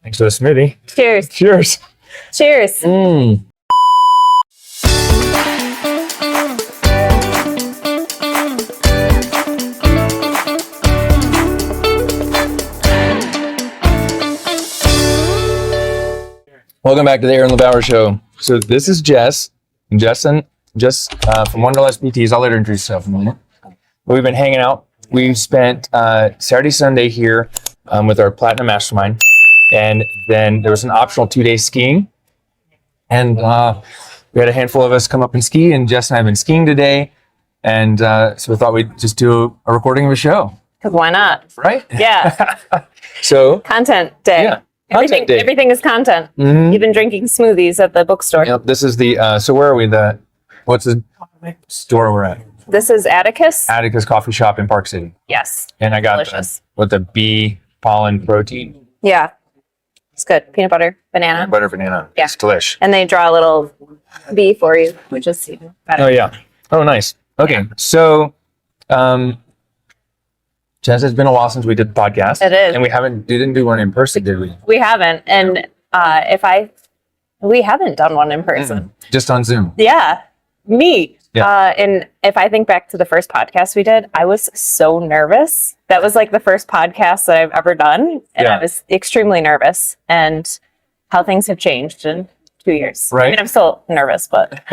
Thanks for the smoothie. Cheers. Cheers. Cheers. Welcome back to the Aaron Lebauer Show. So this is Jess from WanderlustPTs. I'll let her introduce herself in a moment. We've been hanging out. We've spent Saturday, Sunday here with our Platinum Mastermind. And then there was an optional 2-day skiing. And we had a handful of us come up and ski. And Jess and I have been skiing today. And so we thought we'd just do a recording of a show. Because why not? Right? Yeah. So content day. Yeah. Content day. Everything is content. Mm-hmm. You've been drinking smoothies at the bookstore. Yep. This is the, so where are we? What's the store we're at? This is Atticus. Atticus Coffee Shop in Park City. Yes. And I got delicious. the bee pollen protein. Yeah. It's good. Peanut butter, banana. Butter banana. Yeah. It's delish. And they draw a little bee for you, which is even better. Oh, yeah. Oh, nice. Okay. So, Jess, it's been a while since we did the podcast. It is. And we didn't do one in person, did we? We haven't. And we haven't done one in person. Just on Zoom. Yeah. Me. Yeah. And if I think back to the first podcast we did, I was so nervous. That was like the first podcast that I've ever done. And Yeah. I was extremely nervous. And how things have changed in 2 years. Right. I mean, I'm still nervous, but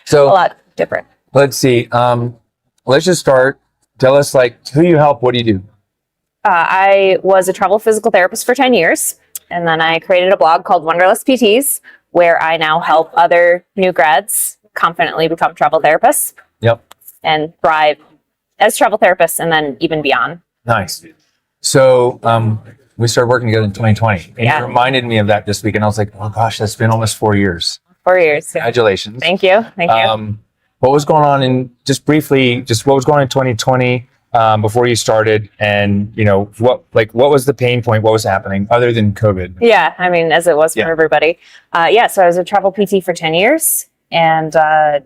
So a lot different. let's see. Let's just start. Tell us who you help. What do you do? I was a travel physical therapist for 10 years. And then I created a blog called WanderlustPTs, where I now help other new grads confidently become travel therapists Yep. and thrive as travel therapists and then even beyond. Nice. So we started working together in 2020. And Yeah. you reminded me of that this week. And I was like, oh, gosh, that's been almost 4 years. 4 years. Yeah. Congratulations. Thank you. Thank you. What was going on what was going on in 2020 before you started, and what was the pain point? What was happening other than COVID? Yeah, I mean, as it was for Yeah. everybody. So I was a travel PT for 10 years, and I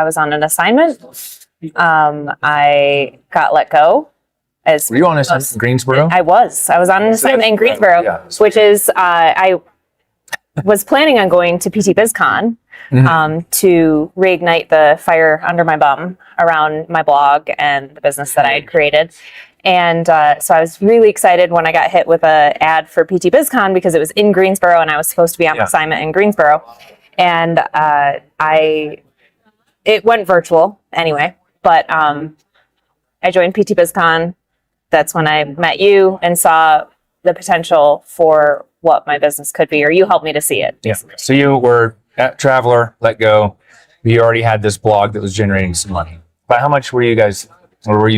was on an assignment. I got let go. Were you on assignment in Greensboro? I was on an assignment in Greensboro, Yeah. which is I was planning on going to PT BizCon to reignite the fire under my bum around my blog and the business that I had created. And so I was really excited when I got hit with an ad for PT BizCon because it was in Greensboro and I was supposed to be on assignment in Greensboro. And it went virtual anyway, but I joined PT BizCon. That's when I met you and saw the potential for what my business could be, or you helped me to see it. Yeah. So you were at Traveler, let go. You already had this blog that was generating some money. But how much were you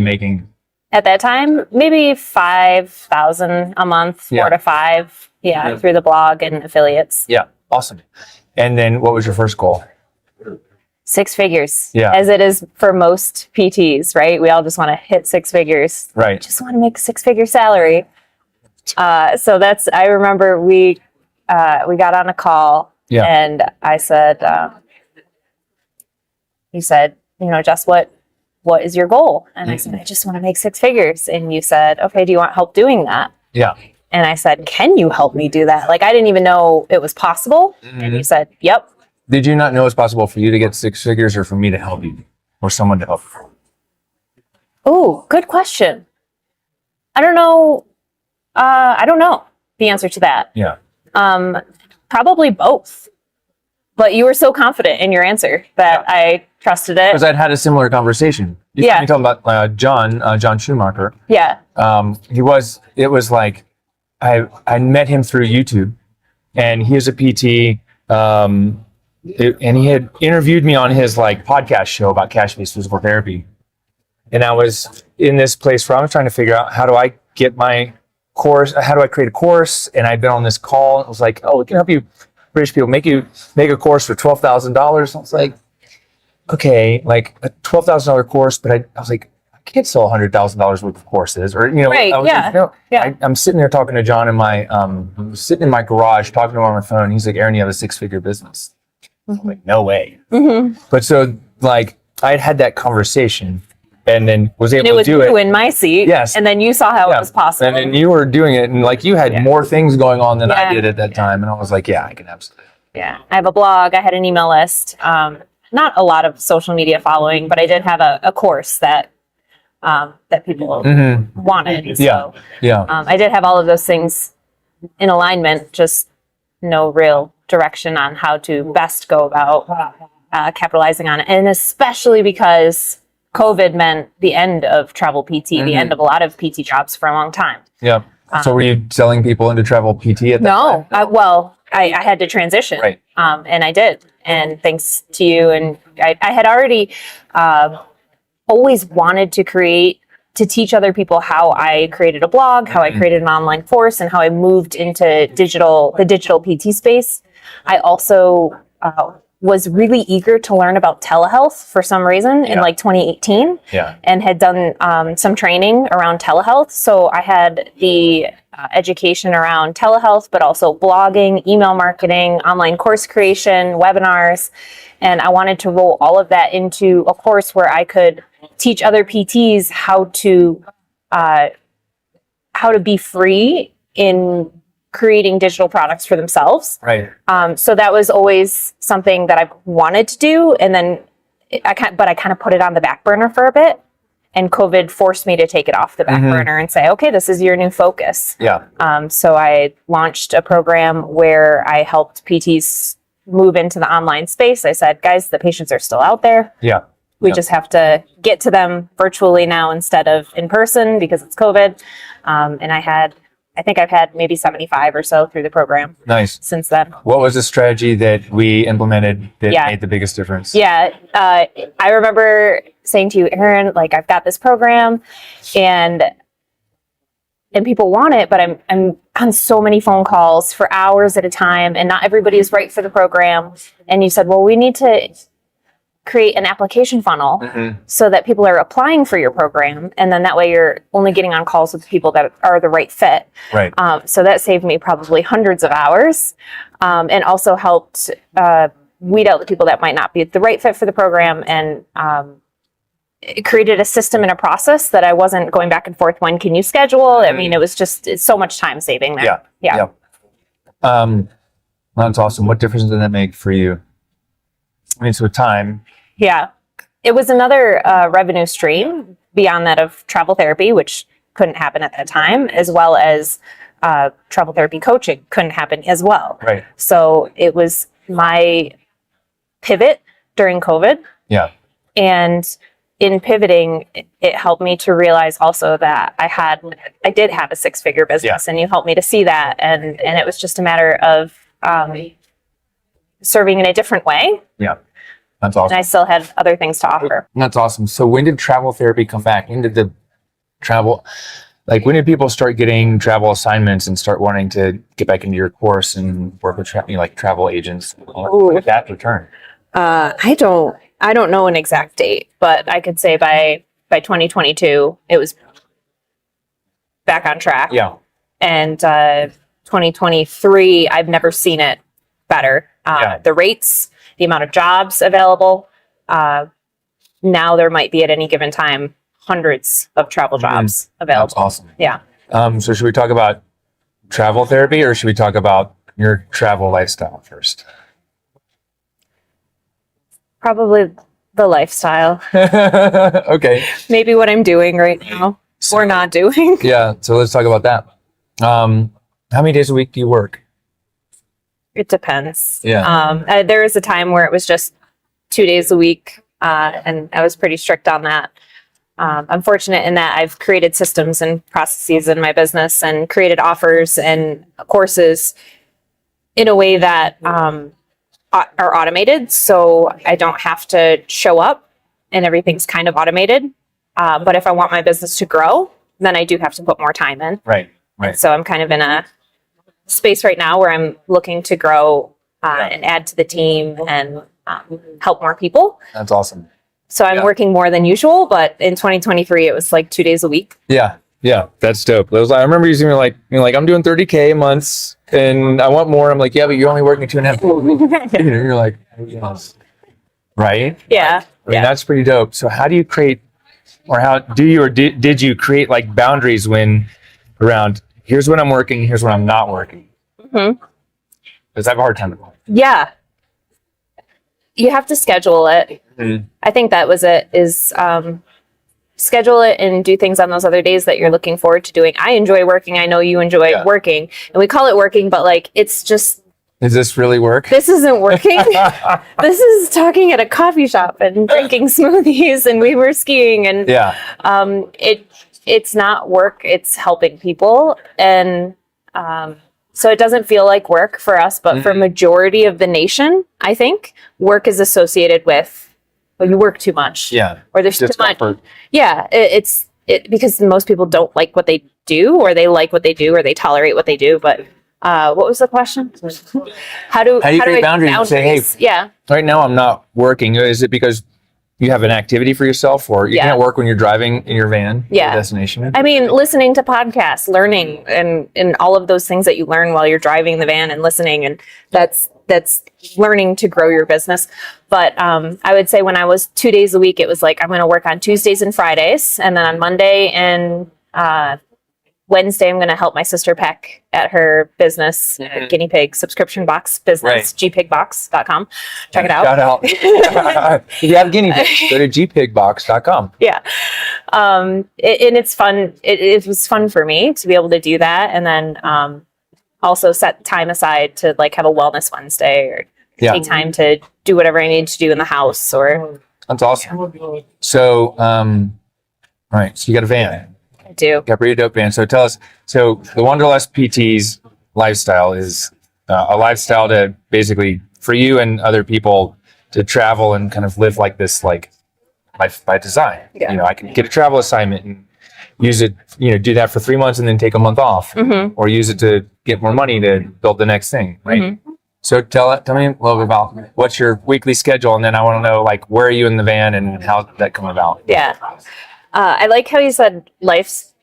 making? At that time, maybe 5,000 a month, 4 to 5, through the blog and affiliates. Yeah. Awesome. And then what was your first goal? 6 figures. Yeah. As it is for most PTs, right? We all just want to hit 6 figures. Right. Just want to make a 6-figure salary. So I remember we got on a call and I said, you said, Jess, what is your goal? And I said, I just want to make 6 figures. And you said, okay, do you want help doing that? Yeah. And I said, can you help me do that? I didn't even know it was possible. And you said, yep. Did you not know it's possible for you to get 6 figures or for me to help you or someone to help you? Oh, good question. I don't know. I don't know the answer to that. Yeah. Probably both. But you were so confident in your answer that I trusted it. Because I'd had a similar conversation. You talking about John Schumacher. Yeah. It was like, I met him through YouTube and he was a PT. And he had interviewed me on his podcast show about cash-based physical therapy. And I was in this place where I was trying to figure out how do I get my course, how do I create a course? And I'd been on this call. It was like, oh, we can help you, British people, make a course for $12,000. I was like, okay, a $12,000 course, but I was like, I can't sell $100,000 worth of courses, or right, I'm sitting there talking to John I'm sitting in my garage talking to him on my phone. He's like, Aaron, you have a 6-figure business. I'm like, no way. But so I had that conversation. and then was able And it to was do you it. in my seat. Yes. And then you saw how it was possible. And then you were doing it, and like you had more things going on than I did at that time. And I was like, yeah, I can absolutely. Yeah. I have a blog. I had an email list. Not a lot of social media following, but I did have a course that people wanted. So, I did have all of those things in alignment, just no real direction on how to best go about capitalizing on it. And especially because COVID meant the end of travel PT, the end of a lot of PT jobs for a long time. Yeah. So were you selling people into travel PT at that time? No. I had to transition. Right. And I did. And thanks to you. And I had already always wanted to teach other people how I created a blog, how I created an online course, and how I moved into the digital PT space. I also was really eager to learn about telehealth for some reason in like 2018 and had done some training around telehealth. So I had the education around telehealth, but also blogging, email marketing, online course creation, webinars. And I wanted to roll all of that into a course where I could teach other PTs how to be free in creating digital products for themselves. Right. So that was always something that I've wanted to do. And then I kind of put it on the back burner for a bit. And COVID forced me to take it off the back burner and say, okay, this is your new focus. Yeah. So I launched a program where I helped PTs move into the online space. I said, guys, the patients are still out there. Yeah. We just have to get to them virtually now instead of in person because it's COVID. And I think I've had maybe 75 or so through the program. Nice. Since then. What was the strategy that we implemented that made the biggest difference? Yeah. I remember saying to you, Aaron, like, I've got this program and people want it, but I'm on so many phone calls for hours at a time and not everybody is right for the program. And you said, well, we need to create an application funnel so that people are applying for your program. And then that way you're only getting on calls with people that are the right fit. Right. So that saved me probably hundreds of hours and also helped weed out the people that might not be the right fit for the program. And it created a system and a process that I wasn't going back and forth. When can you schedule? I mean, it's so much time saving there. Yeah. That's awesome. What difference did that make for you? I mean, so time. Yeah. It was another revenue stream beyond that of travel therapy, which couldn't happen at that time, as well as travel therapy coaching couldn't happen as well. Right. So it was my pivot during COVID. Yeah. And in pivoting, it helped me to realize also that I did have a 6-figure business, and you helped me to see that. And it was just a matter of serving in a different way. Yeah. That's awesome. And I still had other things to offer. That's awesome. So when did travel therapy come back? When did when did people start getting travel assignments and start wanting to get back into your course and work with travel agents? When did that return? I don't know an exact date, but I could say by 2022, it was back on track. Yeah. And 2023, I've never seen it better. The rates, the amount of jobs available. Now there might be at any given time hundreds of travel jobs available. That's awesome. Yeah. So should we talk about travel therapy or should we talk about your travel lifestyle first? Probably the lifestyle. Okay. Maybe what I'm doing right now or not doing. Yeah. So let's talk about that. How many days a week do you work? It depends. Yeah. There was a time where it was just 2 days a week, and I was pretty strict on that. I'm fortunate in that I've created systems and processes in my business and created offers and courses in a way that are automated. So I don't have to show up and everything's kind of automated. But if I want my business to grow, then I do have to put more time in. Right. So I'm kind of in a space right now where I'm looking to grow and add to the team and help more people. That's awesome. So I'm working more than usual, but in 2023, it was like 2 days a week. Yeah. That's dope. I remember you saying like, I'm doing 30K months and I want more. I'm like, yeah, but you're only working 2.5. You're like, yes. Right? Yeah. I mean, that's pretty dope. So how do you create or how do you, or did you create like boundaries when around here's when I'm working, here's when I'm not working? Because I have a hard time with that. Yeah. You have to schedule it. I think that was it, is schedule it and do things on those other days that you're looking forward to doing. I enjoy working. I know you enjoy working, and we call it working, but like, it's just, is this really work? this isn't working. This is talking at a coffee shop and drinking smoothies, and we were skiing, and it's not work. It's helping people. And so it doesn't feel like work for us, but for majority of the nation, I think work is associated with, well, you work too much. Yeah. Or there's too much. Yeah. It's because most people don't like what they do, or they like what they do, or they tolerate what they do. But what was the question? How do you create boundaries and say, hey, right now I'm not working. Is it because you have an activity for yourself, or you can't work when you're driving in your van to the destination? I mean, listening to podcasts, learning, and all of those things that you learn while you're driving the van and listening, and that's learning to grow your business. But I would say when I was 2 days a week, it was like, I'm going to work on Tuesdays and Fridays, and then on Monday and Wednesday, I'm going to help my sister Peck at her business, guinea pig subscription box business, gpigbox.com. Check it out. Shout out. If you have guinea pigs, go to gpigbox.com. Yeah. And it's fun. It was fun for me to be able to do that. And then also set time aside to like have a wellness Wednesday, or take time to do whatever I need to do in the house. Or that's awesome. So, all right. So you got a van. I do. Got a pretty dope van. So tell us, so the WanderlustPTs lifestyle is a lifestyle to basically for you and other people to travel and kind of live like this, like life by design. Yeah. You know, I can get a travel assignment and use it, you know, do that for 3 months and then take a month off, or use it to get more money to build the next thing. Right. So tell me a little bit about what's your weekly schedule. And then I want to know, like, where are you in the van and how did that come about? Yeah. I like how you said life's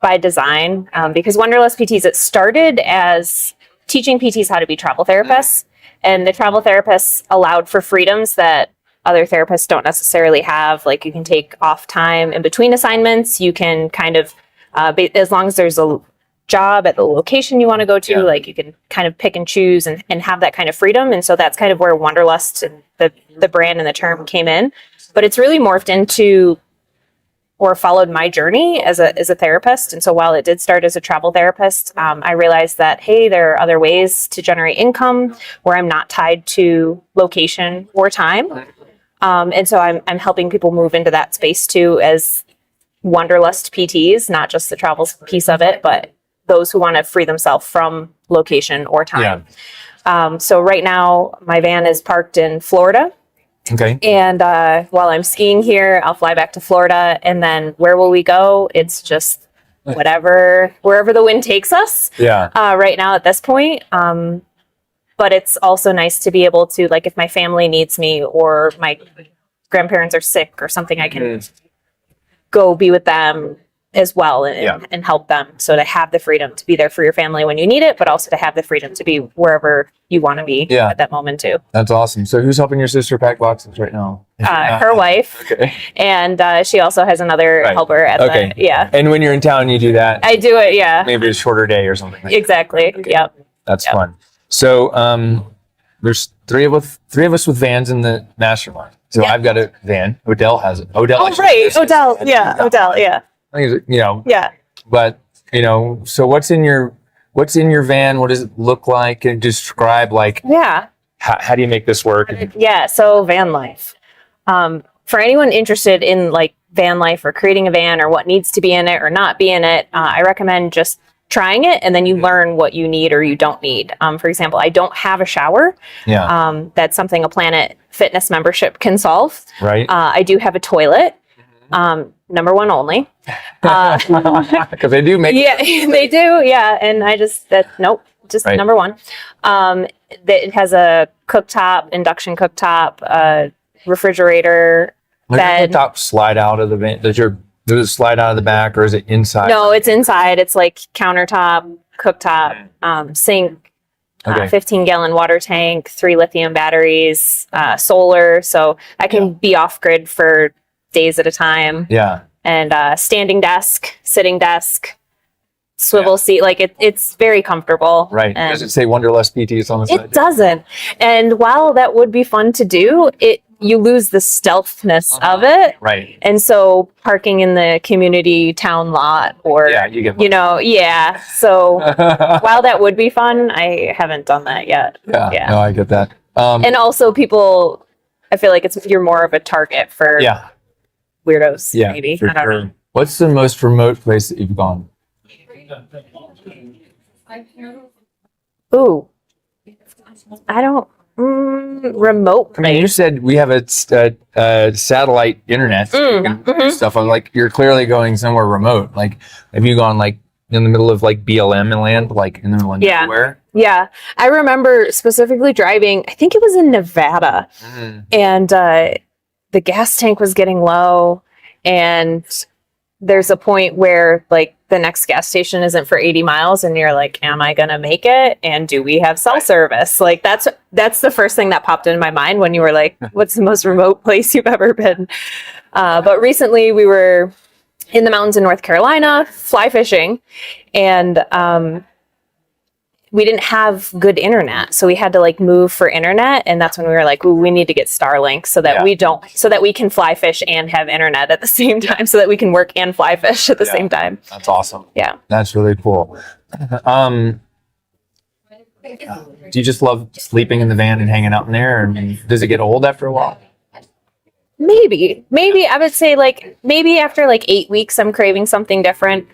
by design, because WanderlustPTs, it started as teaching PTs how to be travel therapists, and the travel therapists allowed for freedoms that other therapists don't necessarily have. Like, you can take off time in between assignments. You can kind of, as long as there's a job at the location you want to go to, like, you can kind of pick and choose and have that kind of freedom. And so that's kind of where Wanderlust and the brand and the term came in. But it's really morphed into, or followed my journey as a therapist. And so while it did start as a travel therapist, I realized that, hey, there are other ways to generate income where I'm not tied to location or time. And so I'm helping people move into that space too, as WanderlustPTs, not just the travel piece of it, but those who want to free themselves from location or time. So right now my van is parked in Florida. Okay. And while I'm skiing here, I'll fly back to Florida, and then where will we go? It's just wherever the wind takes us. Yeah. Right now at this point. But it's also nice to be able to, like, if my family needs me or my grandparents are sick or something, I can go be with them as well and help them. So to have the freedom to be there for your family when you need it, but also to have the freedom to be wherever you want to be at that moment too. That's awesome. So who's helping your sister pack boxes right now? Her wife. Okay. And she also has another helper at the, And when you're in town, you do that? I do it, yeah. Maybe a shorter day or something. Exactly. Okay. Yep. That's fun. So there's three of us with vans in the mastermind. So I've got a van. Odell has it. Odell. Oh, right. Odell. Yeah. Odell. Yeah. I think, you know. Yeah. But, you know, so what's in your van? What does it look like? And describe, like, how do you make this work? Yeah. So van life. For anyone interested in like van life or creating a van or what needs to be in it or not be in it, I recommend just trying it, and then you learn what you need or you don't need. For example, I don't have a shower. Yeah. That's something a Planet Fitness membership can solve. Right. I do have a toilet. Number one only. Because they do make it. They do. Yeah. And I just number one. It has a cooktop, induction cooktop, refrigerator, bed. The top slide out of the van. Does it slide out of the back, or is it inside? No, it's inside. It's like countertop, cooktop, sink, 15-gallon water tank, 3 lithium batteries, solar. So I can be off grid for days at a time. Yeah. and standing desk, sitting desk, swivel seat. Like it's very comfortable. Right. And Does it say WanderlustPTs on the side? it doesn't. And while that would be fun to do, you lose the stealthness of it. Right. And so parking in the community town lot or, you get yeah. So while that would be fun, I haven't done that yet. Yeah. No, I get that. And also I feel like you're more of a target for weirdos, maybe. For I don't sure. know. What's the most remote place that you've gone? Ooh. I don't, remote. I mean, you said we have a satellite internet and stuff. I'm like, you're clearly going somewhere remote. Like, have you gone like in the middle of like BLM and land, like in the middle of nowhere? Yeah. I remember specifically driving, I think it was in Nevada, and the gas tank was getting low, and there's a point where like the next gas station isn't for 80 miles and you're like, am I going to make it? And do we have cell service? Like that's the first thing that popped into my mind when you were like, what's the most remote place you've ever been? But recently we were in the mountains in North Carolina, fly fishing, and we didn't have good internet. So we had to like move for internet. And that's when we were like, ooh, we need to get Starlink so that so that we can fly fish and have internet at the same time, so that we can work and fly fish at the same time. That's awesome. Yeah. That's really cool. Do you just love sleeping in the van and hanging out in there? I mean, does it get old after a while? Maybe I would say like, maybe after like 8 weeks, I'm craving something different.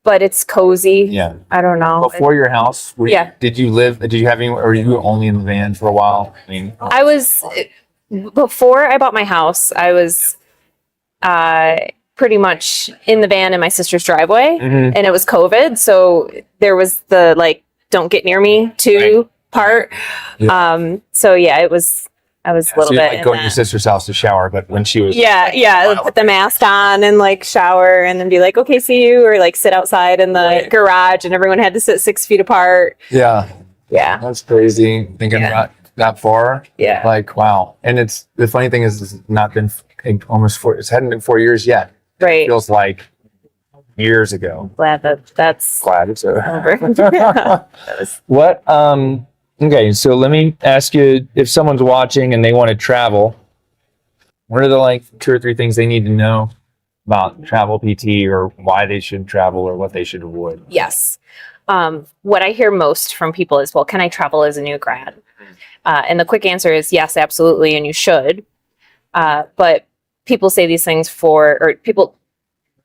But it's cozy. Yeah. I don't know. Before your house, did you have any, or were you only in the van for a while? I mean, before I bought my house, I was pretty much in the van in my sister's driveway, and it was COVID. So there was the like, don't get near me part. Yeah. So yeah, I was a little bit like going to your sister's house to shower, but when she was put the mask on and like shower and then be like, okay, see you, or like sit outside in the garage, and everyone had to sit 6 feet apart. Yeah, that's crazy thinking about that far. Yeah, like wow. And it's the funny thing is it's not been it hadn't been 4 years yet. Right, it feels like years ago. Glad it's over. What okay, so let me ask you, if someone's watching and they want to travel, what are the like 2 or 3 things they need to know about travel PT, or why they should travel, or what they should avoid? Yes. What I hear most from people is, well, can I travel as a new grad? And the quick answer is yes, absolutely, and you should. But people say these things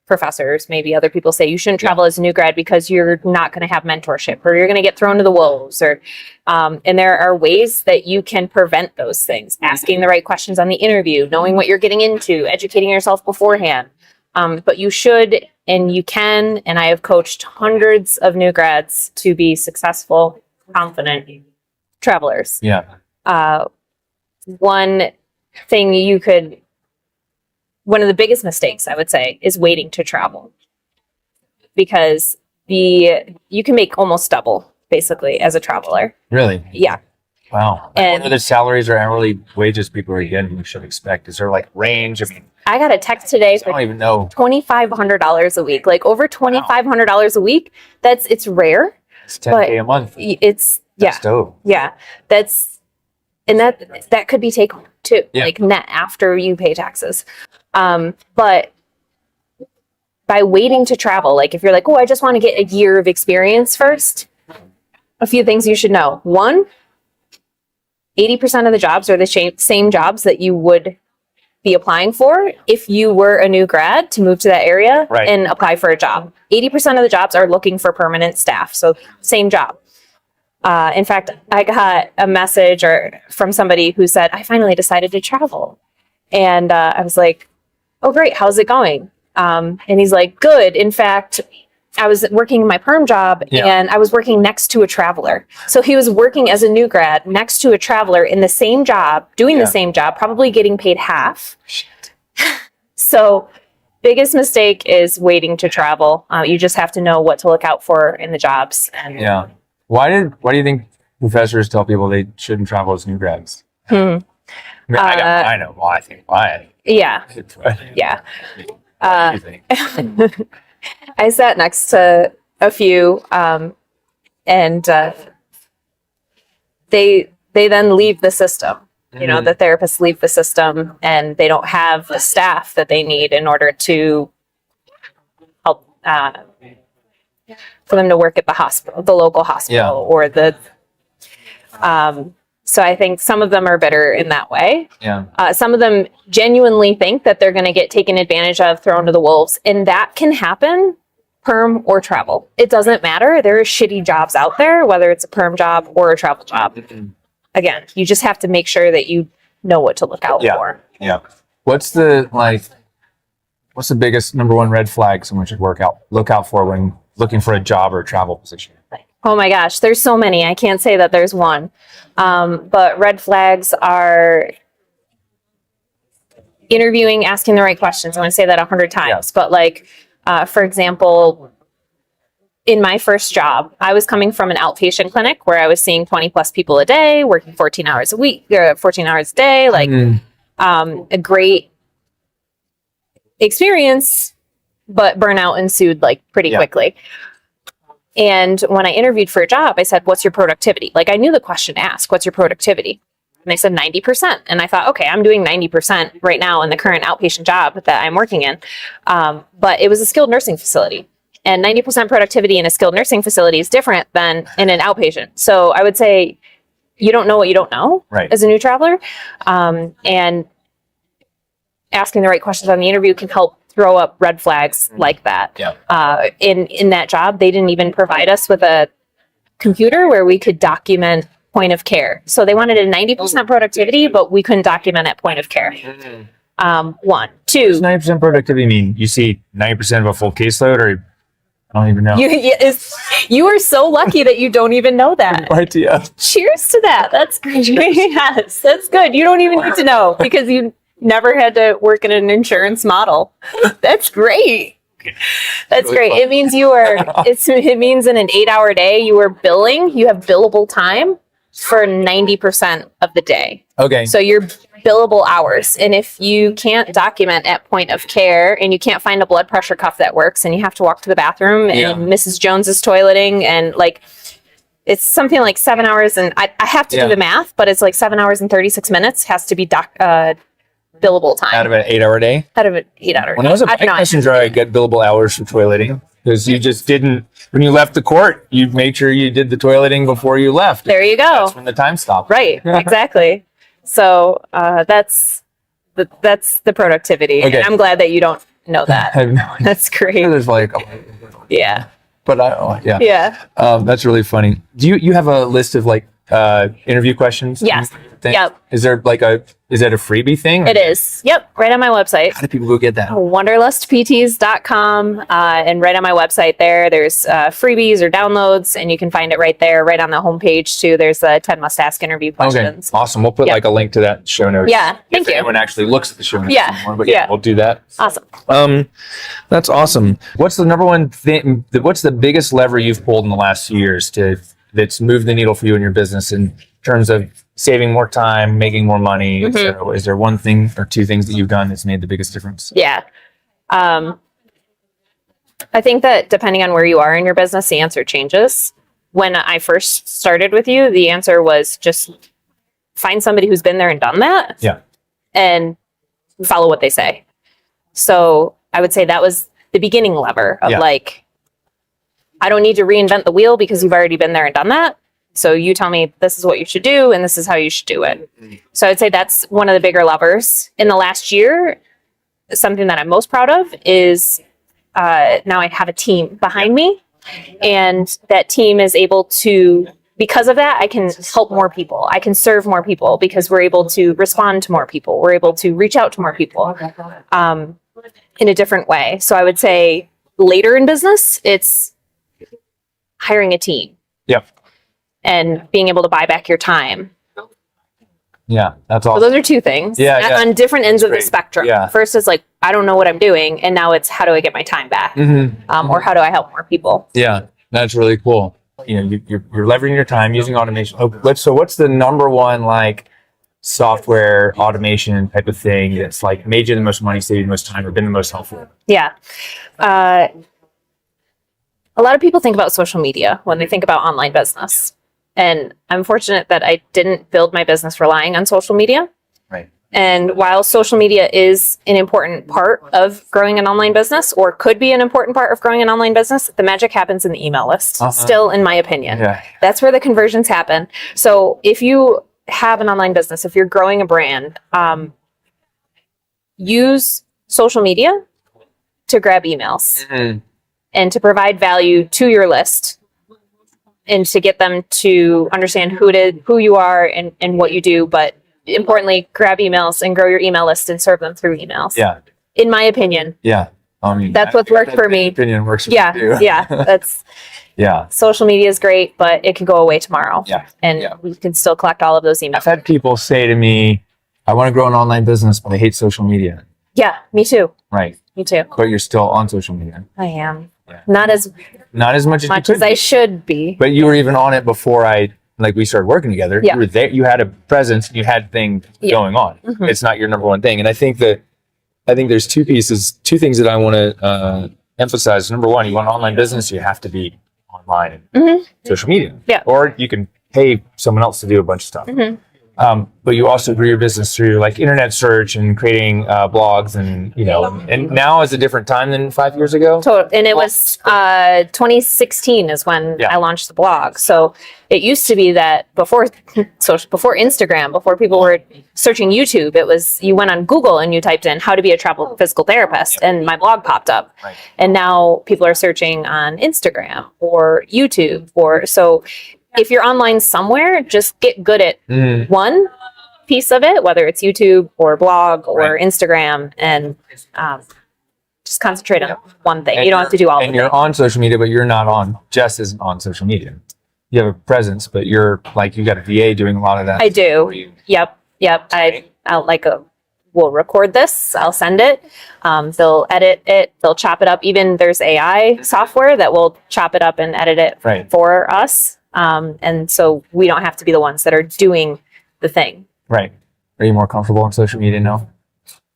professors, maybe other people say you shouldn't travel as a new grad because you're not going to have mentorship, or you're going to get thrown to the wolves, or and there are ways that you can prevent those things. Asking the right questions on the interview, knowing what you're getting into, educating yourself beforehand. But you should, and you can, and I have coached hundreds of new grads to be successful, confident travelers. Yeah. One of the biggest mistakes, I would say, is waiting to travel, because you can make almost double basically as a traveler. Really? Yeah. Wow. And what are the salaries or hourly wages people are getting? We should expect. Is there like range? I mean, I got a text today I don't even know. $2,500 a week, like over $2,500 a week. It's rare. It's $10K a month. That's dope. Yeah. That could be take home too, like net after you pay taxes. But by waiting to travel, like if you're like, oh, I just want to get a year of experience first, a few things you should know. 1, 80% of the jobs are the same jobs that you would be applying for if you were a new grad to move to that area and apply for a job. 80% of the jobs are looking for permanent staff. So same job. In fact, I got a message from somebody who said, I finally decided to travel. And I was like, oh, great. How's it going? And he's like, good. In fact, I was working my perm job and I was working next to a traveler. So he was working as a new grad next to a traveler in the same job, doing the same job, probably getting paid half. Shit. So biggest mistake is waiting to travel. You just have to know what to look out for in the jobs. And Why do you think professors tell people they shouldn't travel as new grads? I know. Well, I think why. Yeah. Yeah. What do you think? I sat next to a few, and they then leave the system. You know, the therapists leave the system, and they don't have the staff that they need in order to help for them to work at the hospital, the local hospital, or the. So I think some of them are better in that way. Yeah. Some of them genuinely think that they're going to get taken advantage of, thrown to the wolves, and that can happen, perm or travel. It doesn't matter. There are shitty jobs out there, whether it's a perm job or a travel job. Again, you just have to make sure that you know what to look out for. Yeah. What's the biggest number one red flag someone should look out for when looking for a job or a travel position? Oh my gosh, there's so many. I can't say that there's one. But red flags are interviewing, asking the right questions. I want to say that 100 times. But like, for example, in my first job, I was coming from an outpatient clinic where I was seeing 20 plus people a day, working 14 hours a week, 14 hours a day, like a great experience, but burnout ensued like pretty quickly. And when I interviewed for a job, I said, what's your productivity? Like I knew the question to ask, what's your productivity? And they said 90%. And I thought, okay, I'm doing 90% right now in the current outpatient job that I'm working in. But it was a skilled nursing facility. And 90% productivity in a skilled nursing facility is different than in an outpatient. So I would say you don't know what you don't know as a new traveler. And asking the right questions on the interview can help throw up red flags like that. Yeah. In that job, they didn't even provide us with a computer where we could document point of care. So they wanted a 90% productivity, but we couldn't document at point of care. One. Two. Does 90% productivity mean you see 90% of a full caseload, or I don't even know? You are so lucky that you don't even know that. No idea. Cheers to that. That's great. Yes, that's good. You don't even need to know because you never had to work in an insurance model. That's great. That's really great. Fun. It means it means in an 8-hour day, you have billable time for 90% of the day. Okay. So your billable hours. And if you can't document at point of care and you can't find a blood pressure cuff that works and you have to walk to the bathroom and Mrs. Jones is toileting and like, it's something like 7 hours and I have to do the math, but it's like 7 hours and 36 minutes has to be billable time. Out of an 8-hour day? Out of an 8-hour day. When I was a bike messenger, I get billable hours for toileting. Because you just didn't, when you left the court, you made sure you did the toileting before you left. There you go. That's when the time stopped. Right, exactly. So that's the productivity. Okay. And I'm glad that you don't know that. I have no idea. That's great. There's like, yeah. But that's really funny. Do you have a list of like interview questions? Yes. Yep. Is there like is that a freebie thing? It is. Yep. Right on my website. How do people go get that? WanderlustPTs.com. And right on my website there's freebies or downloads, and you can find it right there, right on the homepage too. There's 10 must ask interview questions. Okay. Awesome. We'll put like a link to that show notes. Yeah. Thank you. If anyone actually looks at the show notes anymore, but we'll do that. Awesome. That's awesome. What's the number one thing, what's the biggest lever you've pulled in the last few years that's moved the needle for you in your business in terms of saving more time, making more money? Mm-hmm. Is there one thing or two things that you've done that's made the biggest difference? Yeah. I think that depending on where you are in your business, the answer changes. When I first started with you, the answer was just find somebody who's been there and done that. Yeah. And follow what they say. So I would say that was the beginning lever of like, I don't need to reinvent the wheel because you've already been there and done that. So you tell me this is what you should do and this is how you should do it. So I'd say that's one of the bigger levers. In the last year, something that I'm most proud of is now I have a team behind me, and that team is able to, because of that, I can help more people. I can serve more people because we're able to respond to more people. We're able to reach out to more people in a different way. So I would say later in business, it's hiring a team. Yep. And being able to buy back your time. Yeah, that's awesome. So those are two things. On different ends of the spectrum. Yeah. First is like, I don't know what I'm doing. And now it's, how do I get my time back? Mm-hmm. Or how do I help more people? Yeah, that's really cool. You know, you're leveraging your time using automation. So what's the number one like software automation type of thing that's like made you the most money, saved you the most time, or been the most helpful? Yeah. A lot of people think about social media when they think about online business. And I'm fortunate that I didn't build my business relying on social media. Right. And while social media is an important part of growing an online business, or could be an important part of growing an online business, the magic happens in the email list, still, in my opinion. Yeah. That's where the conversions happen. So if you have an online business, if you're growing a brand, use social media to grab emails and to provide value to your list, and to get them to understand who you are and what you do. But importantly, grab emails and grow your email list and serve them through emails. Yeah. In my opinion. Yeah. I mean, that's what's worked for me. Opinion works for yeah. me too. Yeah. That's yeah. Social media is great, but it can go away tomorrow. Yeah. And we can still collect all of those emails. I've had people say to me, I want to grow an online business, but I hate social media. Yeah, me too. Right. Me too. But you're still on social media. I am. Yeah. Not as much as I should be. But you were even on it before we started working together. Yeah. You were there. You had a presence. You had things going on. It's not your number one thing. And I think there's two things that I want to emphasize. Number one, you want an online business, you have to be online and social media. Yeah. Or you can pay someone else to do a bunch of stuff. But you also grew your business through like internet search and creating blogs, and and now is a different time than 5 years ago. And it was 2016 is when I launched the blog. So it used to be that before Instagram, before people were searching YouTube, it was you went on Google and you typed in how to be a travel physical therapist, and my blog popped up. Right. And now people are searching on Instagram or YouTube, so if you're online somewhere, just get good at one piece of it, whether it's YouTube or blog or Instagram, and just concentrate on one thing. You don't have to do all of it. And you're on social media, but Jess isn't on social media. You have a presence, but you're you got a VA doing a lot of that. I do. Yep. We'll record this. I'll send it. They'll edit it. They'll chop it up. Even there's AI software that will chop it up and edit it for us. And so we don't have to be the ones that are doing the thing. Right. Are you more comfortable on social media now?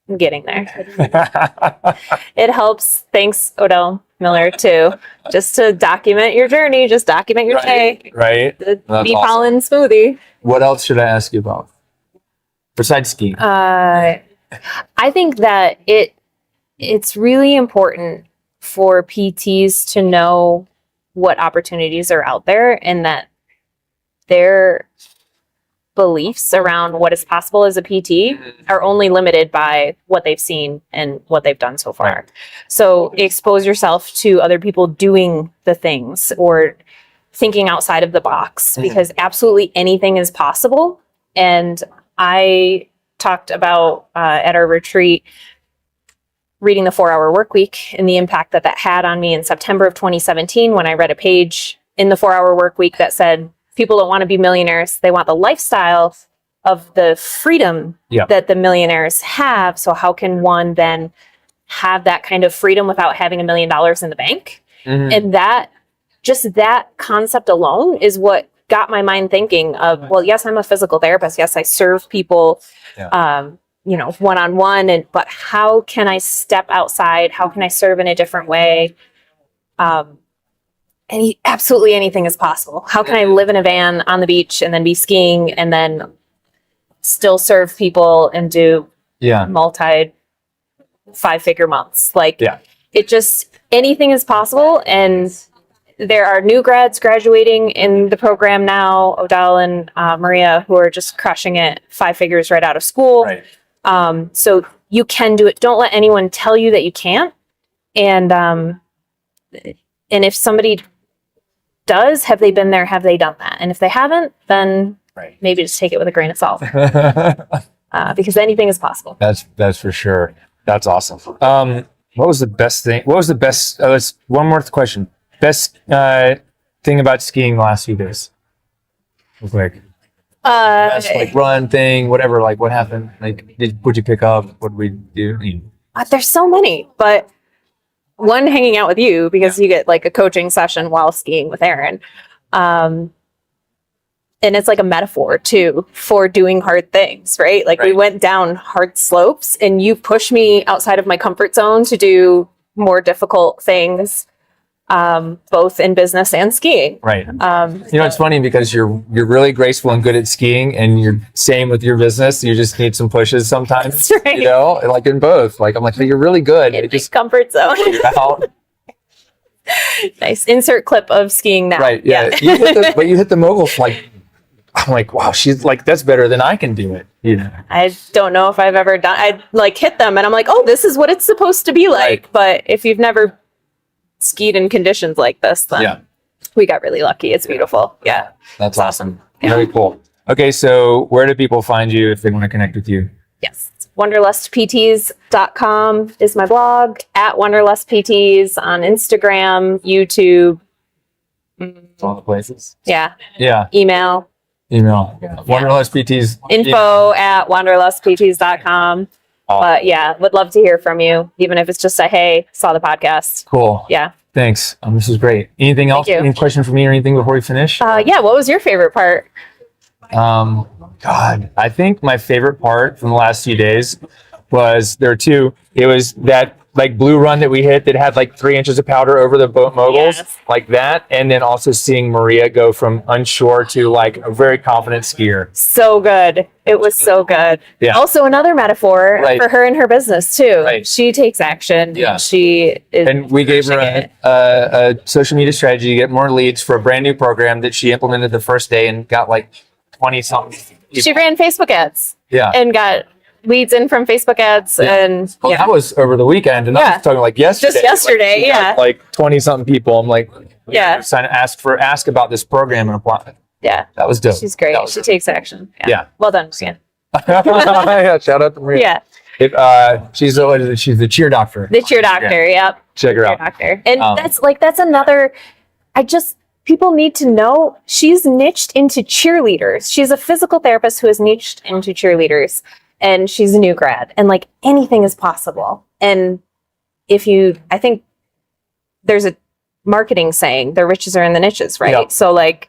I'm getting there. It helps. Thanks, Odell Miller, too. Just to document your journey. Just document your day. Right. The bee pollen smoothie. What else should I ask you about? Besides skiing. I think that it's really important for PTs to know what opportunities are out there, and that their beliefs around what is possible as a PT are only limited by what they've seen and what they've done so far. Right. So expose yourself to other people doing the things or thinking outside of the box, because absolutely anything is possible. And I talked about at our retreat reading the 4-Hour Workweek and the impact that had on me in September of 2017, when I read a page in the 4-Hour Workweek that said, people don't want to be millionaires. They want the lifestyle of the freedom that the millionaires have. So how can one then have that kind of freedom without having $1 million in the bank? And that concept alone is what got my mind thinking of, well, yes, I'm a physical therapist. Yes, I serve people, one-on-one, but how can I step outside? How can I serve in a different way? Absolutely anything is possible. How can I live in a van on the beach and then be skiing and then still serve people and do multi 5-figure months? Anything is possible. And there are new grads graduating in the program now, Odell and Maria, who are just crushing it, 5 figures right out of school. Right. So you can do it. Don't let anyone tell you that you can't. And if somebody does, have they been there? Have they done that? And if they haven't, then maybe just take it with a grain of salt, because anything is possible. That's for sure. That's awesome. What was the best thing? What was the best? Let's one more question. Best thing about skiing the last few days? Real quick. Best run thing, whatever. What happened? What'd you pick up? What did we do? There's so many, but one, hanging out with you, because you get a coaching session while skiing with Aaron. and it's like a metaphor too for doing hard things, right? Like we went down hard slopes and you pushed me outside of my comfort zone to do more difficult things, both in business and skiing. Right. It's funny because you're really graceful and good at skiing, and you're same with your business. You just need some pushes sometimes. That's right. Like in both. Like I'm like, you're really good. In just comfort zone. Nice. Insert clip of skiing now. Right. Yeah. But you hit the moguls like, I'm like, wow, she's like, that's better than I can do it. I don't know if I've ever done. I like hit them, and I'm like, oh, this is what it's supposed to be like. Right. But if you've never skied in conditions like this, then we got really lucky. It's beautiful. Yeah. That's awesome. Very cool. Okay. So where do people find you if they want to connect with you? Yes. WanderlustPTs.com is my blog, at WanderlustPTs on Instagram, YouTube. All the places. Yeah. Yeah. Email. WanderlustPTs. Info at WanderlustPTs.com. But yeah, would love to hear from you, even if it's just a, hey, saw the podcast. Cool. Yeah. Thanks. This is great. Anything else? Any question for me or anything before we finish? Yeah. What was your favorite part? God, I think my favorite part from the last few days was there were two. It was that like blue run that we hit that had like 3 inches of powder over the boat moguls, like that. And then also seeing Maria go from unsure to like a very confident skier. So good. It was so good. Yeah. Also another metaphor for her and her business too. Right. She takes action. Yeah. And we gave her a social media strategy to get more leads for a brand new program that she implemented the first day and got like 20 something. She ran Facebook ads. Yeah. And got leads in from Facebook ads. And that was over the weekend, and I was talking like yesterday. Just yesterday, like 20 something people. I'm like, sign ask about this program and apply. Yeah, that was dope. She's great. She takes action. Yeah. Well done, Stan. Yeah, shout out to Maria. Yeah. She's the cheer doctor. The cheer doctor. Yep. Check her out. Doctor. And that's another. People need to know she's niched into cheerleaders. She's a physical therapist who is niched into cheerleaders. And she's a new grad, and like anything is possible. And I think there's a marketing saying, the riches are in the niches, right? Yep. So like,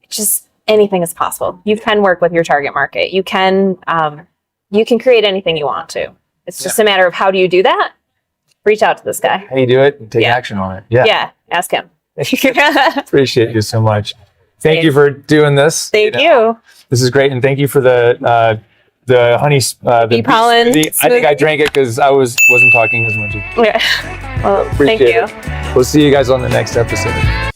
just anything is possible. You can work with your target market. You can create anything you want to. It's just a matter of how do you do that? Reach out to this guy. How do you do it and take action on it? Yeah. Yeah. Ask him. Appreciate you so much. Thank you for doing this. Thank you. This is great. And thank you for the honey, bee pollen. I think I drank it because I wasn't talking as much. Yeah. Well, thank you. We'll see you guys on the next episode.